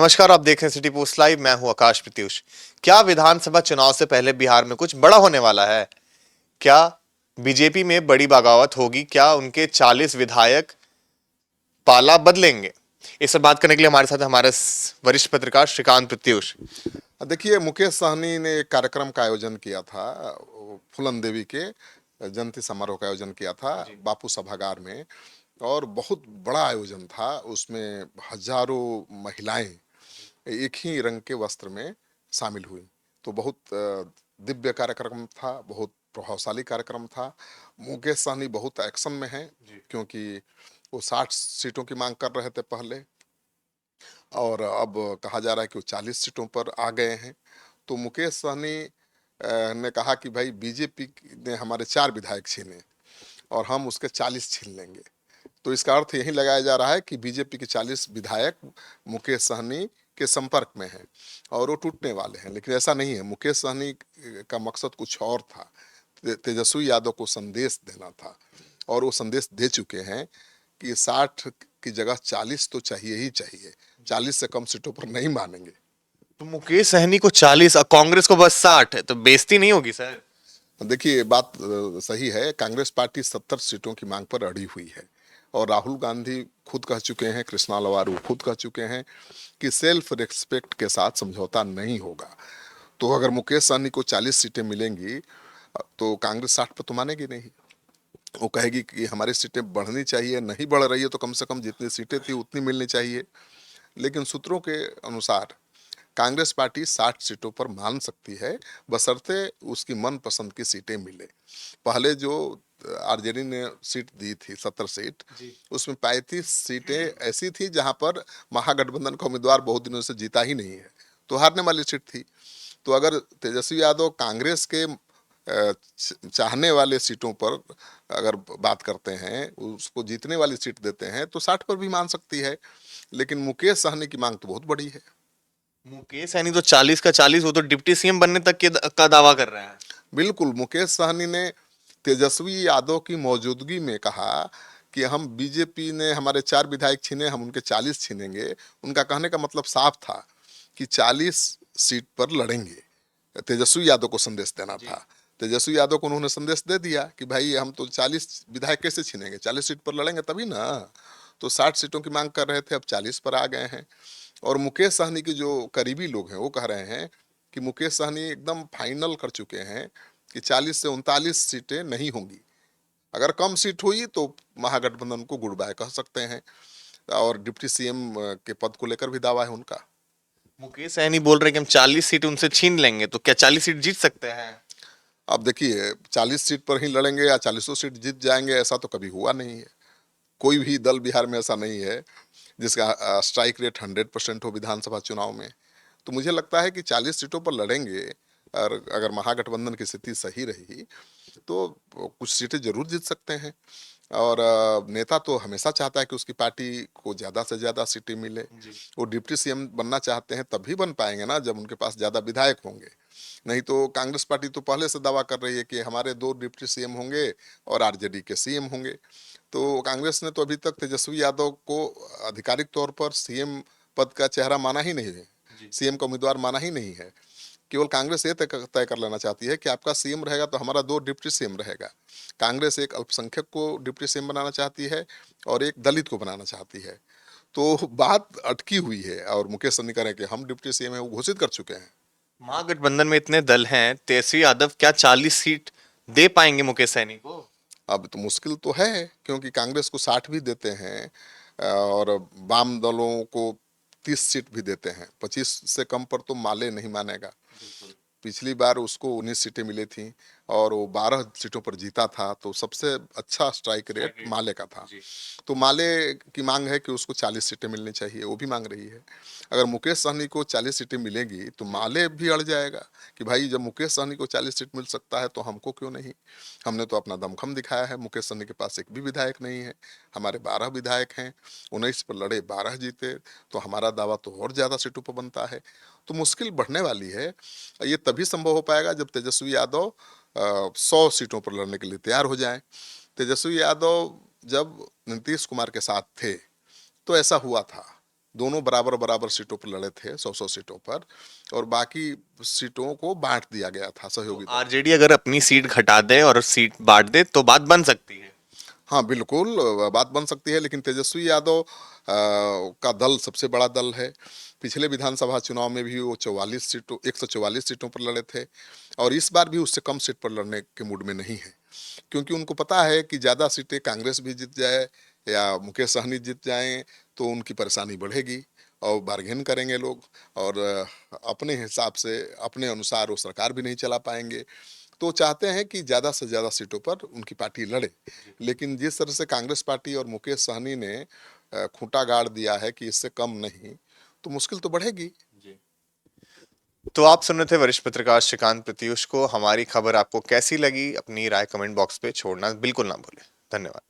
नमस्कार, आप देख रहे हैं सिटी पोस्ट लाइव। मैं हूं आकाश प्रत्युष। क्या विधानसभा चुनाव से पहले बिहार में कुछ बड़ा होने वाला है? क्या बीजेपी में बड़ी बगावत होगी? क्या उनके 40 विधायक पाला बदलेंगे? इस पर बात करने के लिए हमारे साथ हमारे वरिष्ठ पत्रकार श्रीकांत प्रत्युष। देखिए, मुकेश सहनी ने एक कार्यक्रम का आयोजन किया था। फूलन देवी के जयंती समारोह का आयोजन किया था बापू सभागार में। और बहुत बड़ा आयोजन था। उसमें हजारों महिलाएं एक ही रंग के वस्त्र में शामिल हुई। तो बहुत दिव्य कार्यक्रम था, बहुत प्रभावशाली कार्यक्रम था। मुकेश सहनी बहुत एक्शन में है, क्योंकि वो 60 सीटों की मांग कर रहे थे पहले, और अब कहा जा रहा है कि वो 40 सीटों पर आ गए हैं। तो मुकेश सहनी ने कहा कि भाई, बीजेपी ने हमारे 4 विधायक छीने और हम उसके 40 छीन लेंगे। तो इसका अर्थ यही लगाया जा रहा है कि बीजेपी के 40 विधायक मुकेश सहनी के संपर्क में हैं और वो टूटने वाले हैं। लेकिन ऐसा नहीं है। मुकेश सहनी का मकसद कुछ और था। तेजस्वी यादव को संदेश देना था, और वो संदेश दे चुके हैं कि 60 की जगह 40 तो चाहिए ही चाहिए। 40 से कम सीटों पर नहीं मानेंगे। तो मुकेश सहनी को 40 और कांग्रेस को बस 60 है, तो बेइज्जती नहीं होगी सर? देखिए, बात सही है। कांग्रेस पार्टी 70 सीटों की मांग पर अड़ी हुई है, और राहुल गांधी खुद कह चुके हैं, कृष्णा लवारू खुद कह चुके हैं कि सेल्फ रिस्पेक्ट के साथ समझौता नहीं होगा। तो अगर मुकेश सहनी को 40 सीटें मिलेंगी, तो कांग्रेस 60 पर तो मानेगी नहीं। वो कहेगी कि हमारी सीटें बढ़नी चाहिए, नहीं बढ़ रही है तो कम से कम जितनी सीटें थी उतनी मिलनी चाहिए। लेकिन सूत्रों के अनुसार कांग्रेस पार्टी 60 सीटों पर मान सकती है, बशर्ते उसकी मनपसंद की सीटें मिले। पहले जो आरजेडी ने सीट दी थी, 70 सीट, उसमें 35 सीटें ऐसी थी जहां पर महागठबंधन का उम्मीदवार बहुत दिनों से जीता ही नहीं है, तो हारने वाली सीट थी। तो अगर तेजस्वी यादव कांग्रेस के चाहने वाले सीटों पर अगर बात करते हैं, उसको जीतने वाली सीट देते हैं, तो 60 पर भी मान सकती है। लेकिन मुकेश सहनी की मांग तो बहुत बड़ी है। मुकेश सहनी तो 40 का 40, वो तो डिप्टी सीएम बनने तक का दावा कर रहा है। बिल्कुल, मुकेश सहनी ने तेजस्वी यादव की मौजूदगी में कहा कि हम, बीजेपी ने हमारे 4 विधायक छीने, हम उनके 40 छीनेंगे। उनका कहने का मतलब साफ था कि 40 सीट पर लड़ेंगे। तेजस्वी यादव को संदेश देना था। तेजस्वी यादव को उन्होंने संदेश दे दिया कि भाई, हम तो 40 विधायक कैसे छीनेंगे, 40 सीट पर लड़ेंगे तभी ना। तो 60 सीटों की मांग कर रहे थे, अब 40 पर आ गए हैं। और मुकेश सहनी के जो करीबी लोग हैं वो कह रहे हैं कि मुकेश सहनी एकदम फाइनल कर चुके हैं कि 40 से 39 सीटें नहीं होंगी। अगर कम सीट हुई तो महागठबंधन को गुड बाय कह सकते हैं। और डिप्टी सीएम के पद को लेकर भी दावा है उनका। मुकेश सहनी बोल रहे हैं कि हम 40 सीट उनसे छीन लेंगे, तो क्या 40 सीट जीत सकते हैं? अब देखिए, 40 सीट पर ही लड़ेंगे या 40 सीट जीत जाएंगे, ऐसा तो कभी हुआ नहीं है। कोई भी दल बिहार में ऐसा नहीं है जिसका स्ट्राइक रेट 100% हो विधानसभा चुनाव में। तो मुझे लगता है कि 40 सीटों पर लड़ेंगे, और अगर महागठबंधन की स्थिति सही रही तो कुछ सीटें जरूर जीत सकते हैं। और नेता तो हमेशा चाहता है कि उसकी पार्टी को ज़्यादा से ज़्यादा सीटें मिले। वो डिप्टी सीएम बनना चाहते हैं, तभी बन पाएंगे ना जब उनके पास ज़्यादा विधायक होंगे। नहीं तो कांग्रेस पार्टी तो पहले से दावा कर रही है कि हमारे 2 डिप्टी सीएम होंगे और आरजेडी के सीएम होंगे। तो कांग्रेस ने तो अभी तक तेजस्वी यादव को आधिकारिक तौर पर सीएम पद का चेहरा माना ही नहीं है, सीएम का उम्मीदवार माना ही नहीं है। केवल कांग्रेस ये तय कर लेना चाहती है कि आपका सीएम रहेगा तो हमारा 2 डिप्टी सीएम रहेगा। कांग्रेस एक अल्पसंख्यक को डिप्टी सीएम बनाना चाहती है और एक दलित को बनाना चाहती है। तो बात अटकी हुई है, और मुकेश सहनी कह रहे हैं कि हम डिप्टी सीएम है, वो घोषित कर चुके हैं। महागठबंधन में इतने दल हैं, तेजस्वी यादव क्या 40 सीट दे पाएंगे मुकेश सहनी को? अब तो मुश्किल तो है, क्योंकि कांग्रेस को 60 भी देते हैं, और वाम दलों को 30 सीट भी देते हैं। 25 से कम पर तो माले नहीं मानेगा। पिछली बार उसको 19 सीटें मिली थी और वो 12 सीटों पर जीता था। तो सबसे अच्छा स्ट्राइक रेट माले का था। तो माले की मांग है कि उसको 40 सीटें मिलनी चाहिए, वो भी मांग रही है। अगर मुकेश सहनी को 40 सीटें मिलेंगी तो माले भी अड़ जाएगा कि भाई, जब मुकेश सहनी को 40 सीट मिल सकता है तो हमको क्यों नहीं। हमने तो अपना दमखम दिखाया है। मुकेश सहनी के पास एक भी विधायक नहीं है, हमारे 12 विधायक हैं, 19 पर लड़े, 12 जीते। तो हमारा दावा तो और ज़्यादा सीटों पर बनता है। तो मुश्किल बढ़ने वाली है। ये तभी संभव हो पाएगा जब तेजस्वी यादव 100 सीटों पर लड़ने के लिए तैयार हो जाएं। तेजस्वी यादव जब नीतीश कुमार के साथ थे तो ऐसा हुआ था। दोनों बराबर बराबर सीटों पर लड़े थे, 100-100 सीटों पर, और बाकी सीटों को बांट दिया गया था सहयोगी दल। आरजेडी अगर अपनी सीट घटा दे और सीट बांट दे तो बात बन सकती है। हाँ बिल्कुल, बात बन सकती है, लेकिन तेजस्वी यादव का दल सबसे बड़ा दल है। पिछले विधानसभा चुनाव में भी वो 144 सीटों पर लड़े थे, और इस बार भी उससे कम सीट पर लड़ने के मूड में नहीं है, क्योंकि उनको पता है कि ज़्यादा सीटें कांग्रेस भी जीत जाए या मुकेश सहनी जीत जाएं तो उनकी परेशानी बढ़ेगी और बार्गेन करेंगे लोग, और अपने हिसाब से अपने अनुसार वो सरकार भी नहीं चला पाएंगे। तो चाहते हैं कि ज़्यादा से ज़्यादा सीटों पर उनकी पार्टी लड़े, लेकिन जिस तरह से कांग्रेस पार्टी और मुकेश सहनी ने खूंटा गाड़ दिया है कि इससे कम नहीं, तो मुश्किल तो बढ़ेगी। तो आप सुन रहे थे वरिष्ठ पत्रकार श्रीकांत प्रत्युष को। हमारी खबर आपको कैसी लगी अपनी राय कमेंट बॉक्स पे छोड़ना बिल्कुल ना भूलें। धन्यवाद।